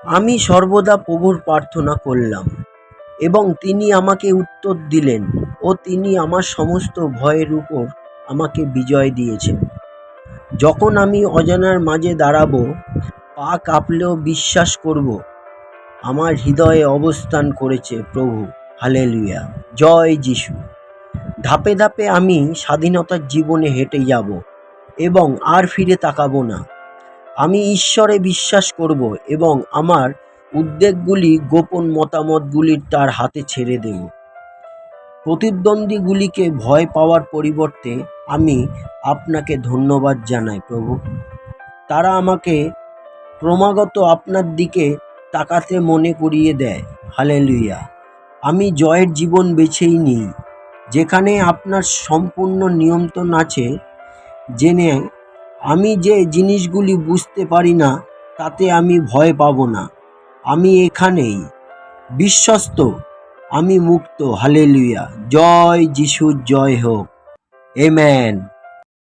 আমি সর্বদা প্রভুর প্রার্থনা করলাম এবং তিনি আমাকে উত্তর দিলেন ও তিনি আমার সমস্ত ভয়ের উপর আমাকে বিজয় দিয়েছেন। যখন আমি অজানার মাঝে দাঁড়াবো, পা কাঁপলেও বিশ্বাস করব আমার হৃদয়ে অবস্থান করেছে প্রভু। হালেলুয়া, জয় যিশু। ধাপে ধাপে আমি স্বাধীনতার জীবনে হেঁটে যাব এবং আর ফিরে তাকাবো না। আমি ঈশ্বরে বিশ্বাস করব এবং আমার উদ্বেগগুলি, গোপন মতামতগুলির তার হাতে ছেড়ে দেব। প্রতিদ্বন্দ্বীগুলিকে ভয় পাওয়ার পরিবর্তে আমি আপনাকে ধন্যবাদ জানাই প্রভু। তারা আমাকে ক্রমাগত আপনার দিকে তাকাতে মনে করিয়ে দেয়। হালেলুয়া। আমি জয়ের জীবন বেছেই নিই, যেখানে আপনার সম্পূর্ণ নিয়ন্ত্রণ আছে। জেনে আমি যে জিনিসগুলি বুঝতে পারি না, তাতে আমি ভয় পাব না। আমি এখানেই বিশ্বস্ত, আমি মুক্ত। হালেলুয়া, জয় যিশুর জয় হোক। আমেন।